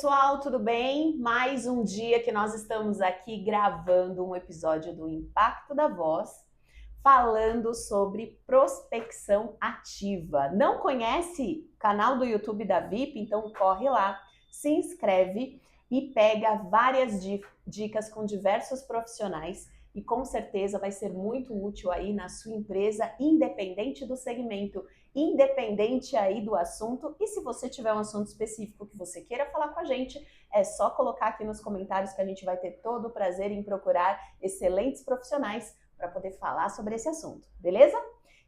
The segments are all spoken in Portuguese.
pessoal, tudo bem? Mais um dia que nós estamos aqui gravando um episódio do Impacto da Voz, falando sobre prospecção ativa. Não conhece o canal do YouTube da VIP? Então corre lá, se inscreve e pega várias dicas com diversos profissionais e com certeza vai ser muito útil aí na sua empresa, independente do segmento, independente aí do assunto. E se você tiver um assunto específico que você queira falar com a gente, é só colocar aqui nos comentários que a gente vai ter todo o prazer em procurar excelentes profissionais para poder falar sobre esse assunto, beleza?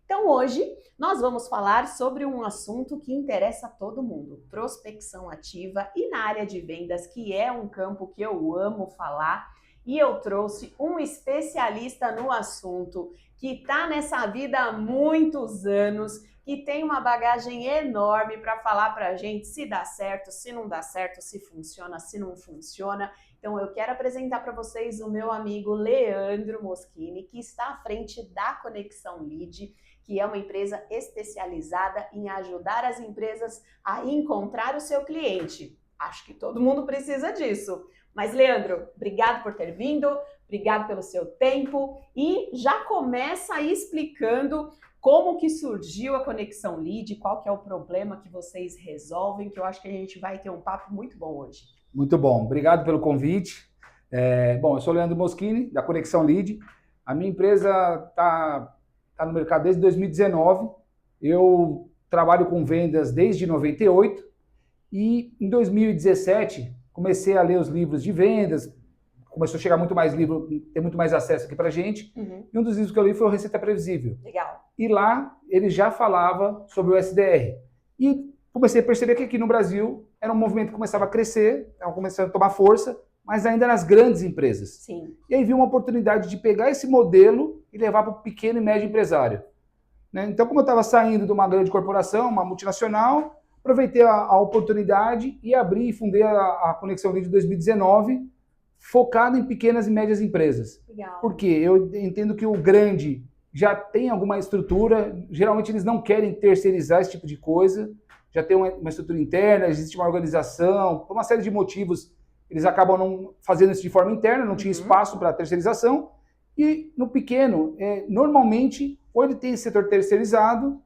Então hoje nós vamos falar sobre um assunto que interessa a todo mundo, prospecção ativa, e na área de vendas, que é um campo que eu amo falar, e eu trouxe um especialista no assunto, que está nessa vida há muitos anos, que tem uma bagagem enorme para falar para a gente se dá certo, se não dá certo, se funciona, se não funciona. Então eu quero apresentar para vocês o meu amigo Leandro Moschini, que está à frente da Conexão Lead, que é uma empresa especializada em ajudar as empresas a encontrar o seu cliente. Acho que todo mundo precisa disso. Mas, Leandro, obrigado por ter vindo, obrigado pelo seu tempo e já começa aí explicando como que surgiu a Conexão Lead, qual que é o problema que vocês resolvem, que eu acho que a gente vai ter um papo muito bom hoje. Muito bom, obrigado pelo convite. Eu sou o Leandro Moschini, da Conexão Lead. A minha empresa está no mercado desde 2019. Eu trabalho com vendas desde 98 e em 2017 comecei a ler os livros de vendas, começou a chegar muito mais livro, ter muito mais acesso aqui pra gente. E um dos livros que eu li foi o Receita Previsível. Legal. E lá ele já falava sobre o SDR. E comecei a perceber que aqui no Brasil era um movimento que começava a crescer, estava começando a tomar força, mas ainda nas grandes empresas. Sim. E aí vi uma oportunidade de pegar esse modelo e levar para o pequeno e médio empresário. Então, como eu estava saindo de uma grande corporação, uma multinacional, aproveitei a oportunidade e abri e fundei a Conexão Lead de 2019, focado em pequenas e médias empresas. Legal. Porque eu entendo que o grande já tem alguma estrutura, geralmente eles não querem terceirizar esse tipo de coisa, já tem uma estrutura interna, existe uma organização, por uma série de motivos, eles acabam não fazendo isso de forma interna, não tinha espaço para terceirização. E no pequeno, normalmente, ou ele tem esse setor terceirizado,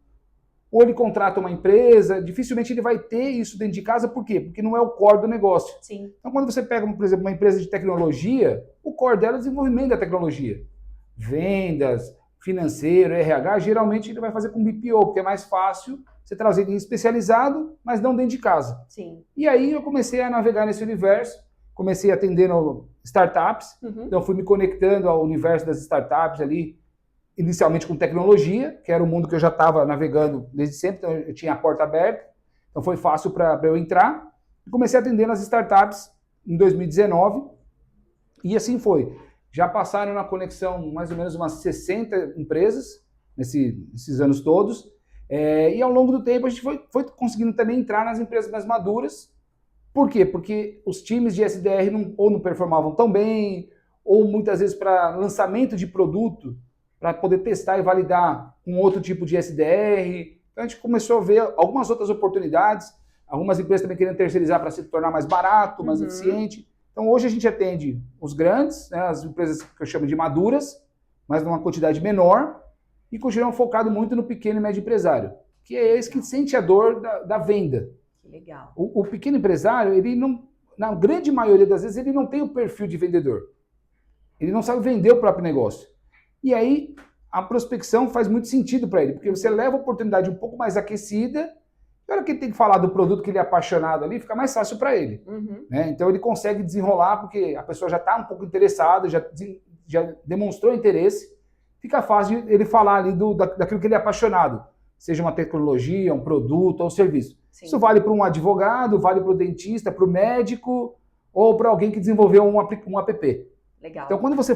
ou ele contrata uma empresa, dificilmente ele vai ter isso dentro de casa. Por quê? Porque não é o core do negócio. Sim. Então, quando você pega, por exemplo, uma empresa de tecnologia, o core dela é o desenvolvimento da tecnologia. Vendas, financeiro, RH, geralmente ele vai fazer com BPO, porque é mais fácil você trazer alguém especializado, mas não dentro de casa. Sim. E aí eu comecei a navegar nesse universo, comecei atendendo startups, então eu fui me conectando ao universo das startups ali, inicialmente com tecnologia, que era o mundo que eu já estava navegando desde sempre, então eu tinha a porta aberta, então foi fácil para eu entrar. E comecei atendendo as startups em 2019, e assim foi. Já passaram na Conexão mais ou menos umas 60 empresas, nesses anos todos, e ao longo do tempo a gente foi conseguindo também entrar nas empresas mais maduras. Por quê? Porque os times de SDR ou não performavam tão bem, ou muitas vezes para lançamento de produto, para poder testar e validar com outro tipo de SDR. Então a gente começou a ver algumas outras oportunidades, algumas empresas também querendo terceirizar para se tornar mais barato, mais eficiente. Então hoje a gente atende os grandes, as empresas que eu chamo de maduras, mas numa quantidade menor, e continuamos focado muito no pequeno e médio empresário, que é esse que sente a dor da venda. Que legal. O pequeno empresário, ele não, na grande maioria das vezes, ele não tem o perfil de vendedor. Ele não sabe vender o próprio negócio. E aí, a prospecção faz muito sentido para ele, porque você leva a oportunidade um pouco mais aquecida, e a hora que ele tem que falar do produto que ele é apaixonado ali, fica mais fácil para ele. Então, ele consegue desenrolar, porque a pessoa já está um pouco interessada, já demonstrou interesse, fica fácil ele falar ali daquilo que ele é apaixonado, seja uma tecnologia, um produto ou um serviço. Sim. Isso vale para um advogado, vale para o dentista, para o médico, ou para alguém que desenvolveu um app. Legal. Então, quando você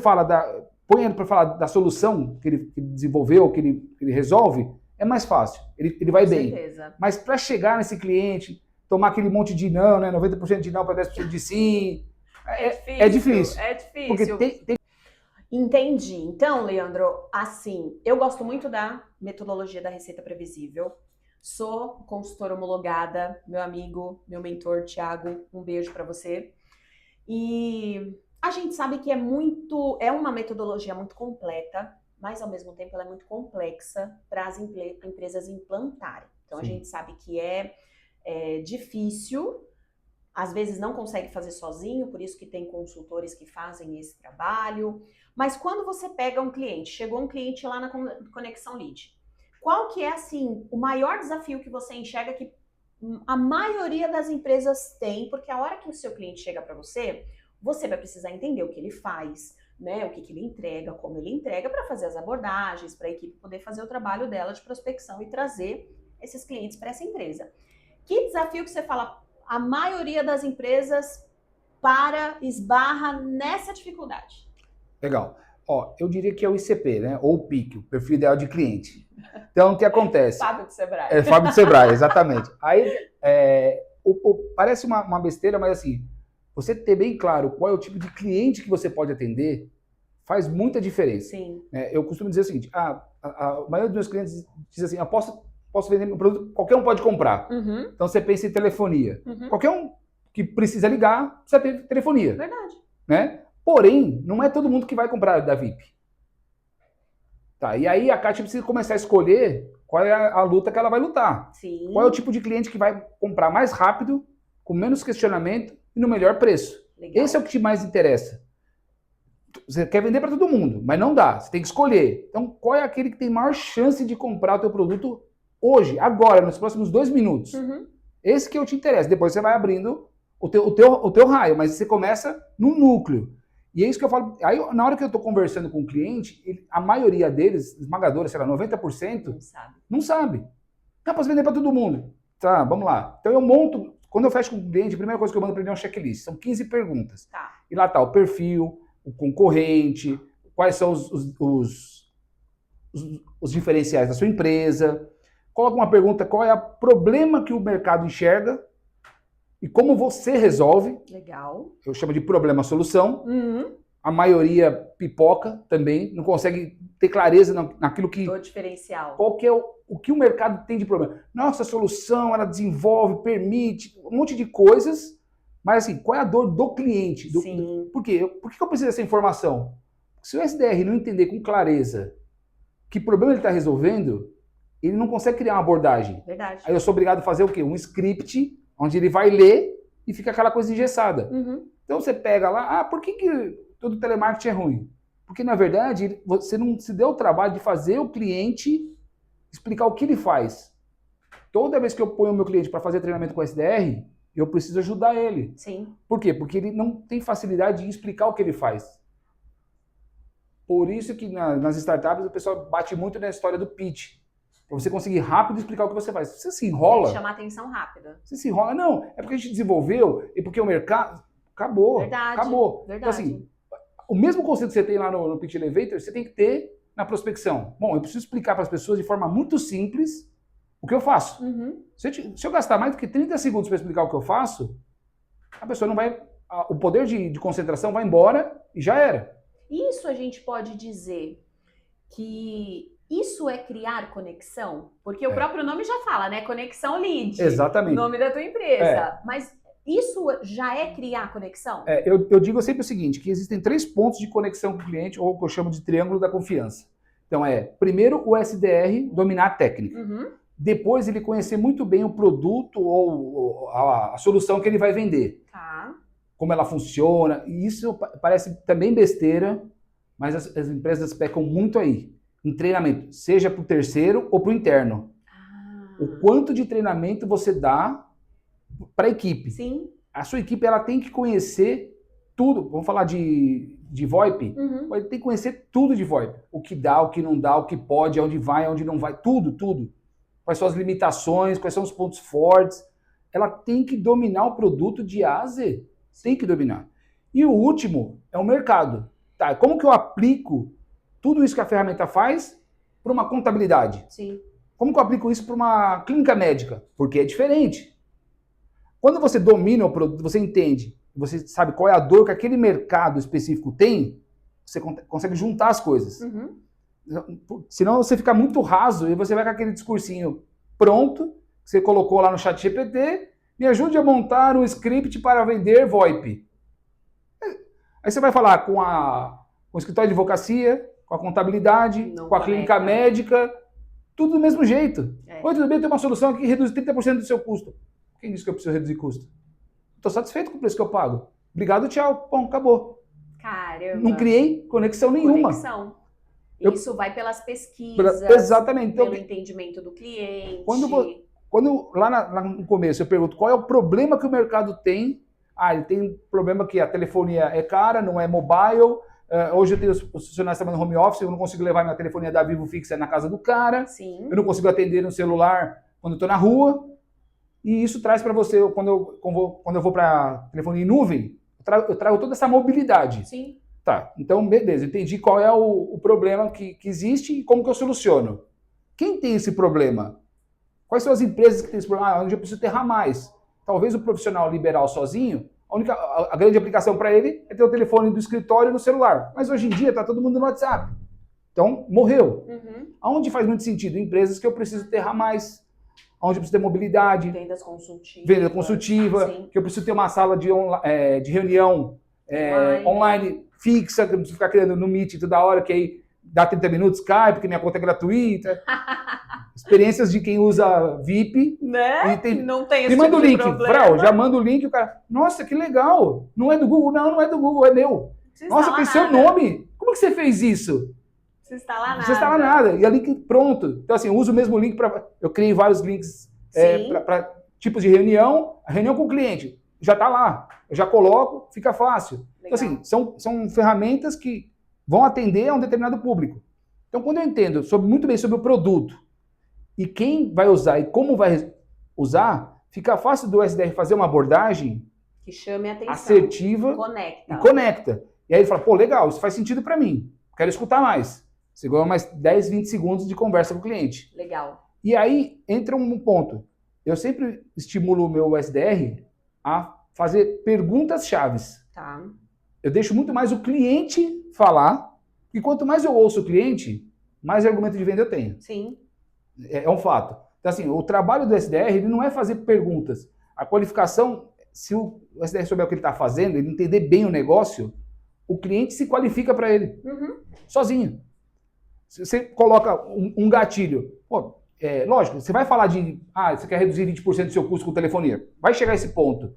põe ele para falar da solução que ele desenvolveu, que ele resolve, é mais fácil, ele vai bem. Com certeza. Mas para chegar nesse cliente, tomar aquele monte de não, 90% de não para 10% de sim, é difícil. É difícil. Porque Entendi. Então, Leandro, assim, eu gosto muito da metodologia da Receita Previsível, Sou consultora homologada, meu amigo, meu mentor, Thiago, um beijo para você. E a gente sabe que é uma metodologia muito completa, mas ao mesmo tempo ela é muito complexa para as empresas implantarem. Então, Sim. A gente sabe que é difícil, às vezes não consegue fazer sozinho, por isso que tem consultores que fazem esse trabalho. Mas quando você pega um cliente, chegou um cliente lá na Conexão Lead, qual que é, assim, o maior desafio que você enxerga que a maioria das empresas tem? Porque a hora que o seu cliente chega para você vai precisar entender o que ele faz, né? O que ele entrega, como ele entrega, para fazer as abordagens, para a equipe poder fazer o trabalho dela de prospecção e trazer esses clientes para essa empresa. Que desafio que você fala, a maioria das empresas esbarra nessa dificuldade? Legal. Ó, eu diria que é o ICP, né? Ou o PIC, o perfil ideal de cliente. Então, o que acontece? Fábio do Sebrae. Fábio do Sebrae, exatamente. Aí, parece uma besteira, mas assim, você ter bem claro qual é o tipo de cliente que você pode atender faz muita diferença. Sim. Eu costumo dizer o seguinte, a maioria dos meus clientes diz assim, posso vender meu produto, qualquer um pode comprar. Uhum. Então, você pensa em telefonia. Uhum. Qualquer um que precisa ligar, precisa ter telefonia. Verdade. Né? Porém, não é todo mundo que vai comprar da VIP. Tá, e aí a Kátia precisa começar a escolher qual é a luta que ela vai lutar. Sim. Qual é o tipo de cliente que vai comprar mais rápido, com menos questionamento e no melhor preço. Legal. Esse é o que te mais interessa. Você quer vender para todo mundo, mas não dá. Você tem que escolher. Então, qual é aquele que tem maior chance de comprar o teu produto hoje, agora, nos próximos 2 minutos? Uhum. Esse que eu te interessa. Depois você vai abrindo o teu raio, mas você começa no núcleo. E é isso que eu falo. Aí, na hora que eu estou conversando com o cliente, a maioria deles, esmagadora, sei lá, 90%, não sabe. Não, posso vender para todo mundo. Tá, vamos lá. Então eu monto, quando eu fecho com o cliente, a primeira coisa que eu mando para ele é um checklist. São 15 perguntas. Tá. E lá tá o perfil, o concorrente, quais são os diferenciais da sua empresa. Coloca uma pergunta, qual é o problema que o mercado enxerga e como você resolve. Legal. Eu chamo de problema-solução. Uhum. A maioria pipoca também, não consegue ter clareza naquilo que... Do diferencial. Qual que é o que o mercado tem de problema. Nossa solução, ela desenvolve, permite, um monte de coisas, mas assim, qual é a dor do cliente? Sim. Por quê? Por que eu preciso dessa informação? Se o SDR não entender com clareza que problema ele está resolvendo, ele não consegue criar uma abordagem. Verdade. Aí eu sou obrigado a fazer o quê? Um script, onde ele vai ler e fica aquela coisa engessada. Uhum. Então você pega lá, por que todo telemarketing é ruim? Porque, na verdade, você não se deu o trabalho de fazer o cliente explicar o que ele faz. Toda vez que eu ponho o meu cliente para fazer treinamento com SDR, eu preciso ajudar ele. Sim. Por quê? Porque ele não tem facilidade de explicar o que ele faz. Por isso que nas startups o pessoal bate muito na história do pitch. Para você conseguir rápido explicar o que você faz. Você se enrola... Tem que chamar atenção rápida. Você se enrola. Não, é porque a gente desenvolveu e porque o mercado... Acabou. Verdade. Acabou. Verdade. Então, assim, o mesmo conceito que você tem lá no Pitch Elevator, você tem que ter na prospecção. Bom, eu preciso explicar para as pessoas de forma muito simples o que eu faço. Uhum. Se eu gastar mais do que 30 segundos para explicar o que eu faço, a pessoa não vai... O poder de concentração vai embora e já era. Isso a gente pode dizer que isso é criar conexão? Porque o próprio nome já fala, né? Conexão Lead. Exatamente. O nome da tua empresa. Mas isso já é criar conexão? Eu digo sempre o seguinte, que existem 3 pontos de conexão com o cliente, ou o que eu chamo de triângulo da confiança. Então primeiro o SDR dominar a técnica. Uhum. Depois ele conhecer muito bem o produto ou a solução que ele vai vender. Tá. Como ela funciona. E isso parece também besteira, mas as empresas pecam muito aí. Em treinamento, seja para o terceiro ou para o interno. O quanto de treinamento você dá para a equipe. Sim. A sua equipe ela tem que conhecer tudo. Vamos falar de VoIP. Uhum. Ele tem que conhecer tudo de VoIP. O que dá, o que não dá, o que pode, onde vai, onde não vai. Tudo. Quais são as limitações, quais são os pontos fortes. Ela tem que dominar o produto de A a Z. Tem que dominar. E o último é o mercado. Tá, como que eu aplico tudo isso que a ferramenta faz para uma contabilidade? Sim. Como que eu aplico isso para uma clínica médica? Porque é diferente. Quando você domina o produto, você entende, você sabe qual é a dor que aquele mercado específico tem, você consegue juntar as coisas. Uhum. Senão você fica muito raso e você vai com aquele discursinho pronto você colocou lá no chat GPT, me ajude a montar um script para vender VoIP. Aí você vai falar com o escritório de advocacia, com a contabilidade, Não com a clínica médica, tudo do mesmo jeito. Oi, tudo bem, tem uma solução aqui que reduz 30% do seu custo. Quem disse que eu preciso reduzir custo? Estou satisfeito com o preço que eu pago. Obrigado, tchau. Bom, acabou. Caramba. Não criei conexão nenhuma. Isso vai pelas pesquisas, exatamente. Pelo entendimento do cliente. Quando lá no começo eu pergunto qual é o problema que o mercado tem, ele tem problema que a telefonia é cara, não é mobile, hoje eu tenho os funcionários trabalhando no home office, eu não consigo levar minha telefonia da Vivo fixa na casa do cara, Sim. Eu não consigo atender no celular quando eu estou na rua, e isso traz para você, quando eu vou para telefonia em nuvem, eu trago toda essa mobilidade. Sim. Tá, então beleza, entendi qual é o problema que existe e como que eu soluciono. Quem tem esse problema? Quais são as empresas que têm esse problema? Onde eu preciso terrar mais. Talvez o profissional liberal sozinho, a grande aplicação para ele é ter o telefone do escritório no celular. Mas hoje em dia está todo mundo no WhatsApp. Então, morreu. Aonde faz muito sentido? Empresas que eu preciso terrar mais. Onde eu preciso ter mobilidade. Vendas consultivas. Que eu preciso ter uma sala de reunião online fixa, que eu preciso ficar criando no Meet toda hora, que aí dá 30 minutos, cai, porque minha conta é gratuita. Experiências de quem usa VIP. Né? Não tem esse me manda tipo o link, problema. já manda o link, o cara, nossa, que legal. Não é do Google? Não é do Google, é meu. Nossa, tem seu nome. Como que você fez isso? Não instala nada. E a link pronto. Então, assim, eu uso o mesmo link eu criei vários links para tipos de reunião. A reunião com o cliente já está lá. Eu já coloco, fica fácil. Legal. Então, assim, são ferramentas que vão atender a um determinado público. Então, quando eu entendo muito bem sobre o produto e quem vai usar e como vai usar, fica fácil do SDR fazer uma abordagem que chame a atenção, assertiva e conecta. E aí ele fala, pô, legal, isso faz sentido para mim. Quero escutar mais. Você ganha mais 10, 20 segundos de conversa com o cliente. Legal. E aí entra um ponto. Eu sempre estimulo o meu SDR a fazer perguntas chaves. Tá. Eu deixo muito mais o cliente falar, e quanto mais eu ouço o cliente, mais argumento de venda eu tenho. Sim. É um fato. Então, assim, o trabalho do SDR ele não é fazer perguntas. A qualificação, se o SDR souber o que ele está fazendo, ele entender bem o negócio, o cliente se qualifica para ele. Sozinho. Se você coloca um gatilho, lógico, você vai falar você quer reduzir 20% do seu custo com telefonia. Vai chegar a esse ponto.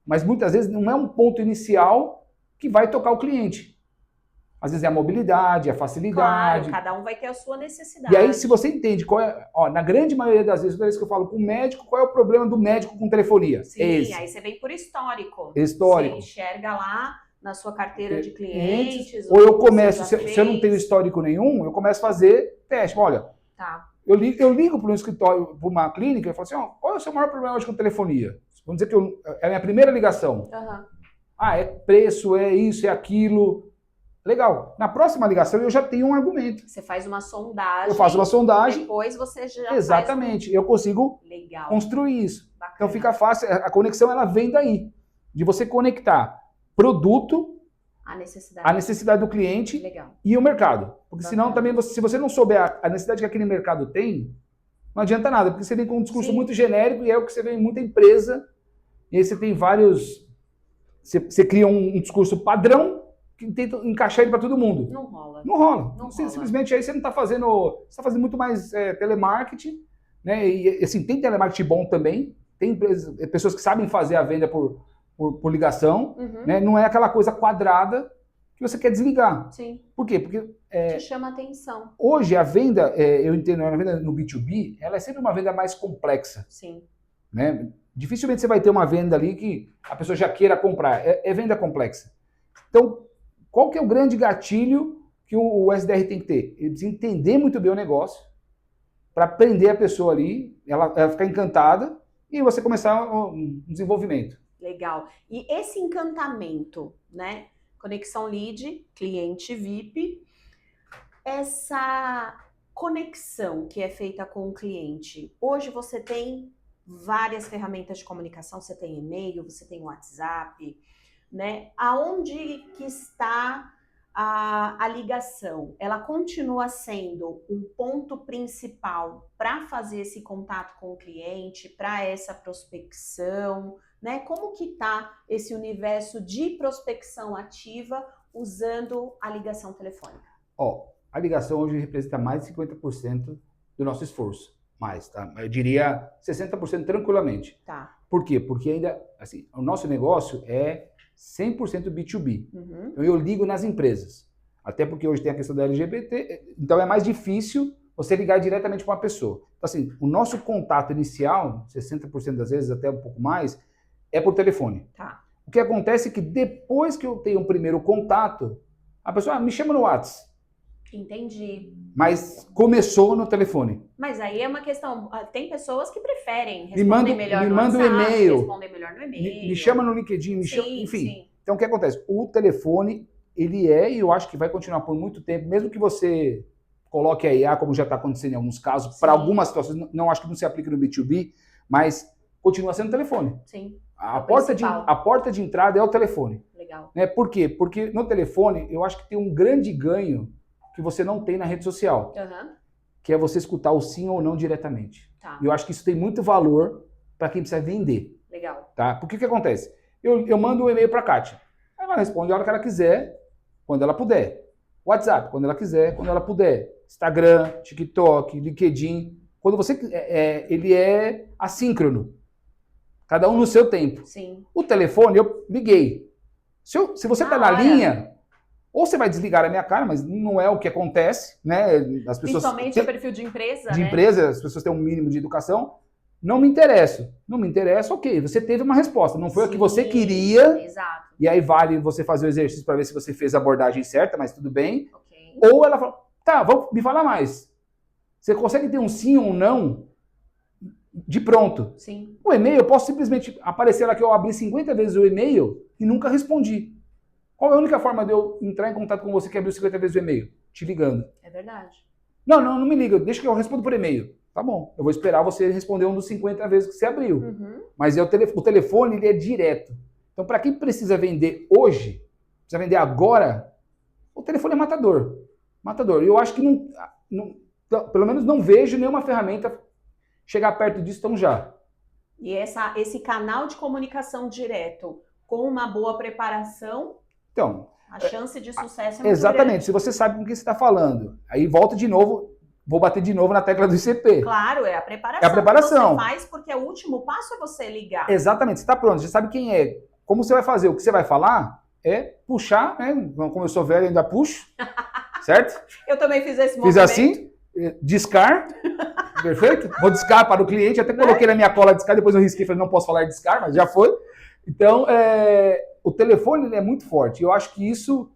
Mas muitas vezes não é um ponto inicial que vai tocar o cliente. Às vezes é a mobilidade, a facilidade. Claro, cada um vai ter a sua necessidade. E aí, se você entende qual é... na grande maioria das vezes, toda vez que eu falo com o médico, qual é o problema do médico com telefonia? Sim, aí você vem por histórico. Histórico. Você enxerga lá na sua carteira de clientes. Ou eu começo, se eu não tenho histórico nenhum, eu começo a fazer teste. Olha, eu ligo para um escritório, para uma clínica, e falo assim, qual é o seu maior problema hoje com telefonia? Vamos dizer que é a minha primeira ligação. É preço, é isso, é aquilo. Legal. Na próxima ligação eu já tenho um argumento. Você faz uma sondagem. Eu faço uma sondagem. Depois você já Exatamente. Eu consigo construir isso. Bacana. Então fica fácil. A conexão ela vem daí. De você conectar produto, a necessidade do cliente e o mercado. Porque senão também, se você não souber a necessidade que aquele mercado tem, não adianta nada. Porque você vem com um discurso muito genérico e é o que você vê em muita empresa. E aí você tem vários... Você cria um discurso padrão que tenta encaixar ele para todo mundo. Não rola. Não rola. Simplesmente aí você não está fazendo... Você está fazendo muito mais telemarketing, né? E assim, tem telemarketing bom também. Tem pessoas que sabem fazer a venda por ligação, né? Não é aquela coisa quadrada que você quer desligar. Sim. Por quê? Porque... te chama atenção. Hoje a venda, eu entendo, a venda no B2B, ela é sempre uma venda mais complexa. Sim. Né? Dificilmente você vai ter uma venda ali que a pessoa já queira comprar. É venda complexa. Então, qual que é o grande gatilho que o SDR tem que ter? Ele precisa entender muito bem o negócio para prender a pessoa ali, ela ficar encantada e você começar um desenvolvimento. Legal. E esse encantamento, né? Conexão lead, cliente VIP, essa conexão que é feita com o cliente. Hoje você tem várias ferramentas de comunicação, você tem e-mail, você tem WhatsApp, né? Aonde que está a ligação, ela continua sendo um ponto principal para fazer esse contato com o cliente, para essa prospecção, né? Como que está esse universo de prospecção ativa usando a ligação telefônica? Ó, a ligação hoje representa mais de 50% do nosso esforço. Mais, tá? Eu diria 60% tranquilamente. Tá. Por quê? Porque ainda, assim, o nosso negócio é 100% B2B. Uhum. Então eu ligo nas empresas. Até porque hoje tem a questão da LGBT, então é mais difícil você ligar diretamente para uma pessoa. Então, assim, o nosso contato inicial, 60% das vezes, até um pouco mais, é por telefone. Tá. O que acontece é que depois que eu tenho um primeiro contato, a pessoa me chama no WhatsApp. Entendi. Mas começou no telefone. Mas aí é uma questão, tem pessoas que preferem responder melhor no manda WhatsApp, um e-mail, responder melhor no e-mail. me chama no LinkedIn, me chama, Sim, enfim. sim. Então o que acontece? O telefone, ele é, e eu acho que vai continuar por muito tempo, mesmo que você coloque a IA, como já está acontecendo em alguns casos, para algumas situações, não acho que não se aplica no B2B, mas continua sendo o telefone. Sim. A porta de entrada é o telefone. Legal. Né? Por quê? Porque no telefone, eu acho que tem um grande ganho que você não tem na rede social, que é você escutar o sim ou não diretamente. Tá. E eu acho que isso tem muito valor para quem precisa vender. Legal. Tá? Porque o que acontece? Eu mando um e-mail para a Kátia. Ela responde a hora que ela quiser, quando ela puder. WhatsApp, quando ela quiser, quando ela puder. Instagram, TikTok, LinkedIn. Quando você ele é assíncrono. Cada um no seu tempo. Sim. O telefone, eu liguei. Se você está na linha, ou você vai desligar a minha cara, mas não é o que acontece, né? As pessoas principalmente o perfil de empresa, de empresa, as pessoas têm um mínimo de educação. Não me interessa. Não me interessa, ok. Você teve uma resposta. Não foi a que você queria. Exato. E aí vale você fazer o exercício para ver se você fez a abordagem certa, mas tudo bem. Okay. Ou ela fala, tá, me fala mais. Você consegue ter um sim ou um não de pronto. Sim. O e-mail, eu posso simplesmente aparecer lá que eu abri 50 vezes o e-mail e nunca respondi. Qual é a única forma de eu entrar em contato com você que abriu 50 vezes o e-mail? Te ligando. É verdade. Não me liga, deixa que eu respondo por e-mail. Tá bom, eu vou esperar você responder um dos 50 vezes que você abriu. Mas o telefone, ele é direto. Então, para quem precisa vender hoje, precisa vender agora, o telefone é matador. Matador. E eu acho que pelo menos não vejo nenhuma ferramenta chegar perto disso tão já. E esse canal de comunicação direto com uma boa preparação, então, a chance de sucesso é muito exatamente, grande. se você sabe com o que você está falando. Aí volta de novo, vou bater de novo na tecla do ICP. Claro, é a preparação. É a preparação. Que você faz, porque o último passo é você ligar. Exatamente, você está pronto, você sabe quem é. Como você vai fazer, o que você vai falar é puxar, né? Como eu sou velho, ainda puxo, certo? Eu também fiz esse movimento. Fiz assim, discar, perfeito? Vou discar para o cliente, até coloquei na minha cola discar, depois eu risquei, falei, não posso falar discar, mas já foi. Então, o telefone ele é muito forte. Eu acho que isso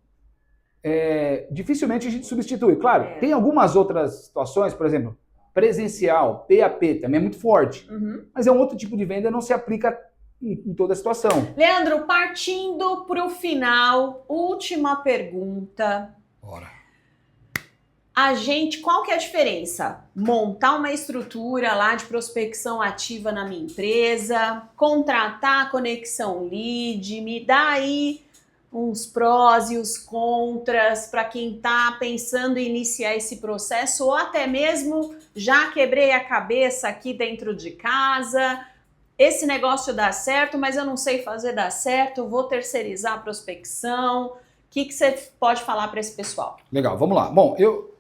dificilmente a gente substitui. Claro, tem algumas outras situações, por exemplo, presencial, PAP, também é muito forte. Mas é um outro tipo de venda, não se aplica em toda a situação. Leandro, partindo para o final, última pergunta. Bora. Qual que é a diferença? Montar uma estrutura lá de prospecção ativa na minha empresa, contratar a conexão lead, me dá aí uns prós e os contras para quem está pensando em iniciar esse processo, ou até mesmo já quebrei a cabeça aqui dentro de casa, esse negócio dá certo, mas eu não sei fazer dar certo, vou terceirizar a prospecção. O que você pode falar para esse pessoal? Legal, vamos lá. Bom, eu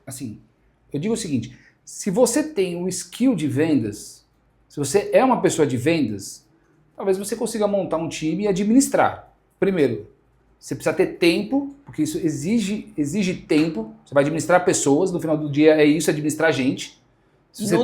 digo o seguinte, se você tem um skill de vendas, se você é uma pessoa de vendas, talvez você consiga montar um time e administrar. Primeiro, você precisa ter tempo, porque isso exige tempo. Você vai administrar pessoas, no final do dia é isso, administrar gente.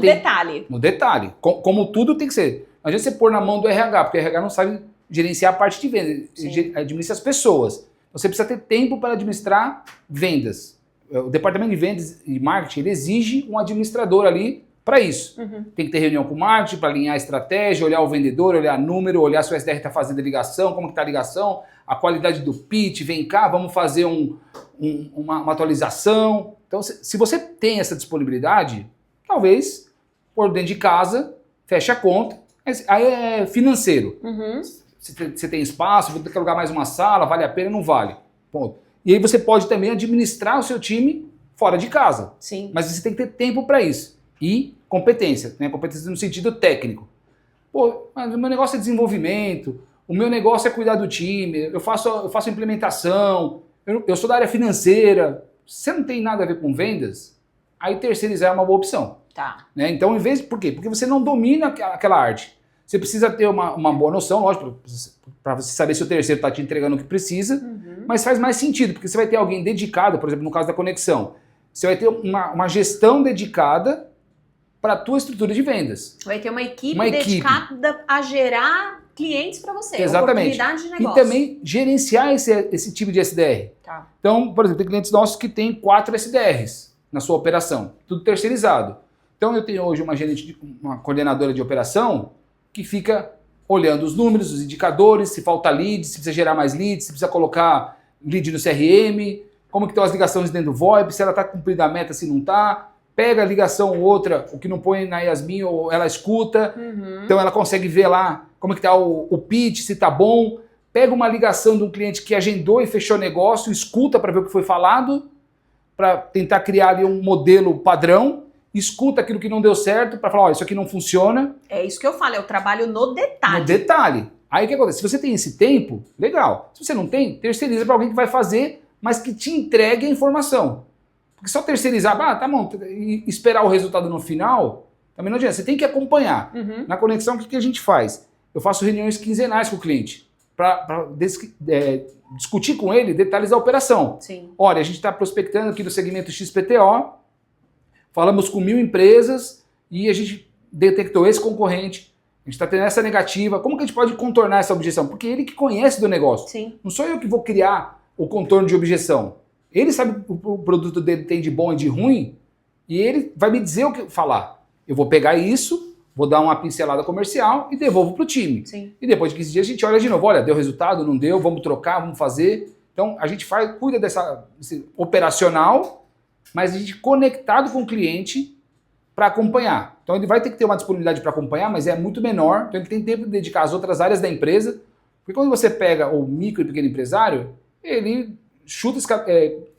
Detalhe. No detalhe. Como tudo tem que ser. Não adianta você pôr na mão do RH, porque o RH não sabe gerenciar a parte de venda, administra as pessoas. Você precisa ter tempo para administrar vendas. O departamento de vendas e marketing, ele exige um administrador ali para isso. Tem que ter reunião com o marketing para alinhar a estratégia, olhar o vendedor, olhar número, olhar se o SDR está fazendo a ligação, como que está a ligação, a qualidade do pitch, vem cá, vamos fazer uma atualização. Então, se você tem essa disponibilidade, talvez, por dentro de casa, feche a conta, aí é financeiro. Você tem espaço, vou ter que alugar mais uma sala, vale a pena, não vale. Ponto. E aí você pode também administrar o seu time fora de casa. Sim. Mas você tem que ter tempo para isso. E competência, né? Competência no sentido técnico. Pô, mas o meu negócio é desenvolvimento, o meu negócio é cuidar do time, eu faço implementação, eu sou da área financeira. Você não tem nada a ver com vendas, aí terceirizar é uma boa opção. Tá. Né? Então, por quê? Porque você não domina aquela arte. Você precisa ter uma boa noção, lógico, para você saber se o terceiro está te entregando o que precisa, mas faz mais sentido, porque você vai ter alguém dedicado, por exemplo, no caso da conexão, você vai ter uma gestão dedicada para a tua estrutura de vendas. Vai ter uma equipe dedicada a gerar clientes para você, exatamente. Oportunidade de negócio. E também gerenciar esse tipo de SDR. Tá. Então, por exemplo, tem clientes nossos que têm 4 SDRs na sua operação, tudo terceirizado. Então eu tenho hoje uma coordenadora de operação que fica olhando os números, os indicadores, se falta leads, se precisa gerar mais leads, se precisa colocar lead no CRM, como que estão as ligações dentro do VoIP, se ela está cumprindo a meta, se não está. Pega a ligação ou outra, o que não põe na Yasmin, ou ela escuta. Então ela consegue ver lá como que está o pitch, se está bom. Pega uma ligação de um cliente que agendou e fechou negócio, escuta para ver o que foi falado, para tentar criar ali um modelo padrão. Escuta aquilo que não deu certo para falar, isso aqui não funciona. É isso que eu falo, é o trabalho no detalhe. No detalhe. Aí o que acontece? Se você tem esse tempo, legal. Se você não tem, terceiriza para alguém que vai fazer, mas que te entregue a informação. Porque só terceirizar, tá bom, e esperar o resultado no final, também não adianta. Você tem que acompanhar. Na conexão, o que a gente faz? Eu faço reuniões quinzenais com o cliente para discutir com ele detalhes da operação. Sim. Olha, a gente está prospectando aqui no segmento XPTO, falamos com 1000 empresas e a gente detectou esse concorrente, a gente está tendo essa negativa. Como que a gente pode contornar essa objeção? Porque ele que conhece do negócio. Sim. Não sou eu que vou criar o contorno de objeção. Ele sabe o que o produto dele tem de bom e de ruim e ele vai me dizer o que falar. Eu vou pegar isso, vou dar uma pincelada comercial e devolvo para o time. Sim. E depois de 15 dias a gente olha de novo. Olha, deu resultado, não deu, vamos trocar, vamos fazer. Então a gente cuida desse operacional, mas a gente conectado com o cliente para acompanhar. Então ele vai ter que ter uma disponibilidade para acompanhar, mas é muito menor. Então ele tem tempo de dedicar às outras áreas da empresa. Porque quando você pega o micro e pequeno empresário, ele chuta,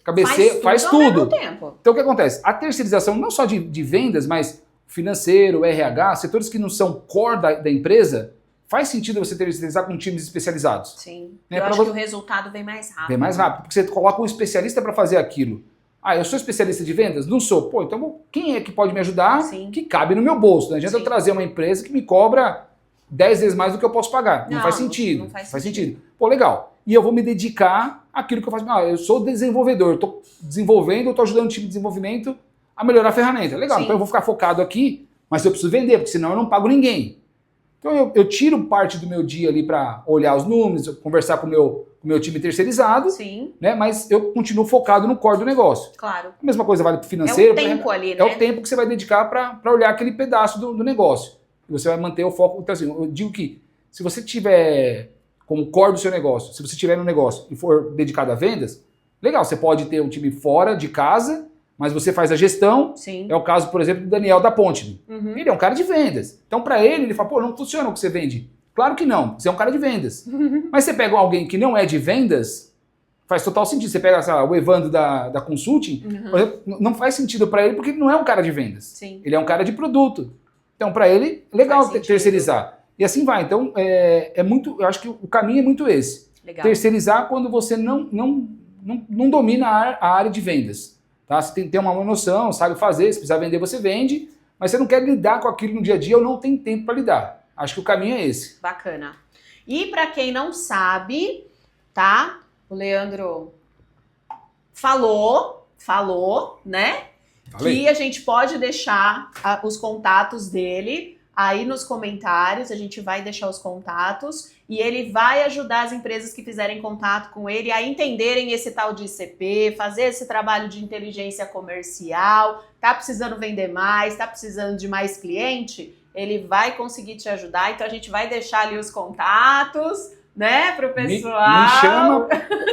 cabeceia, faz tudo. Ao mesmo tempo. Então o que acontece? A terceirização não só de vendas, mas financeiro, RH, setores que não são core da empresa, faz sentido você terceirizar com times especializados. Sim. Né? Eu acho que o resultado vem mais rápido. Vem mais rápido, porque você coloca um especialista para fazer aquilo. Ah, eu sou especialista de vendas? Não sou. Pô, então quem é que pode me ajudar? Sim. Que cabe no meu bolso. Não adianta eu trazer uma empresa que me cobra 10 vezes mais do que eu posso pagar. Não faz sentido. Não faz sentido. Pô, legal. E eu vou me dedicar àquilo que eu faço. Eu sou desenvolvedor, eu estou desenvolvendo, eu estou ajudando o time de desenvolvimento a melhorar a ferramenta. Legal, então eu vou ficar focado aqui, mas eu preciso vender, porque senão eu não pago ninguém. Então eu tiro parte do meu dia ali para olhar os números, conversar com o meu time terceirizado, né? Mas eu continuo focado no core do negócio. Claro. A mesma coisa vale para o financeiro. É o tempo ali, né? É o tempo que você vai dedicar para olhar aquele pedaço do negócio. E você vai manter o foco. Então assim, eu digo que se você tiver como core do seu negócio, se você tiver no negócio e for dedicado a vendas, legal, você pode ter um time fora de casa, mas você faz a gestão. Sim. É o caso, por exemplo, do Daniel da Ponte. Ele é um cara de vendas. Então, para ele fala, pô, não funciona o que você vende. Claro que não, você é um cara de vendas. Mas você pega alguém que não é de vendas, faz total sentido. Você pega, sei lá, o Evandro da Consulting, por exemplo, não faz sentido para ele porque ele não é um cara de vendas. Sim. Ele é um cara de produto. Então, para ele, legal terceirizar. E assim vai. Então, eu acho que o caminho é muito esse. Legal. Terceirizar quando você não domina a área de vendas. Tá? Você tem que ter uma noção, sabe fazer, se precisar vender, você vende, mas você não quer lidar com aquilo no dia a dia ou não tem tempo para lidar. Acho que o caminho é esse. Bacana. E para quem não sabe, tá? O Leandro falou, né? Falei. Que a gente pode deixar os contatos dele aí nos comentários, a gente vai deixar os contatos e ele vai ajudar as empresas que fizerem contato com ele a entenderem esse tal de ICP, fazer esse trabalho de inteligência comercial, tá precisando vender mais, tá precisando de mais cliente, ele vai conseguir te ajudar, então a gente vai deixar ali os contatos, né, pro pessoal. Me chama,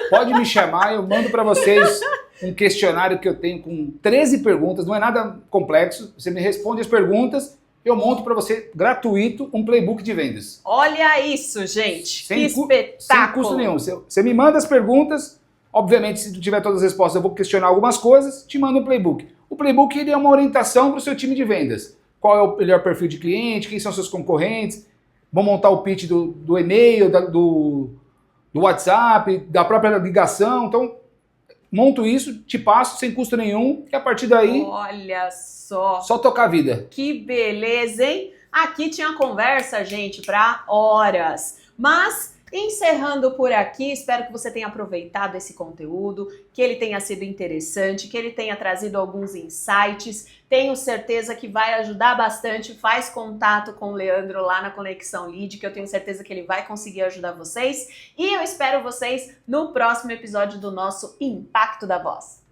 pode me chamar, eu mando para vocês um questionário que eu tenho com 13 perguntas, não é nada complexo, você me responde as perguntas, eu monto para você, gratuito, um playbook de vendas. Olha isso, gente. Sem que espetáculo. Sem custo nenhum. Você me manda as perguntas, Obviamente, se tu tiver todas as respostas, eu vou questionar algumas coisas, te mando um playbook. O playbook ele é uma orientação para o seu time de vendas. Qual é o melhor perfil de cliente, quem são seus concorrentes, vou montar o pitch do e-mail, do WhatsApp, da própria ligação. Então, monto isso, te passo sem custo nenhum, e a partir daí... Olha só! Só tocar a vida. Que beleza, hein? Aqui tinha conversa, gente, para horas. Mas, encerrando por aqui, espero que você tenha aproveitado esse conteúdo, que ele tenha sido interessante, que ele tenha trazido alguns insights. Tenho certeza que vai ajudar bastante. Faz contato com o Leandro lá na Conexão Lead, que eu tenho certeza que ele vai conseguir ajudar vocês. E eu espero vocês no próximo episódio do nosso Impacto da Voz.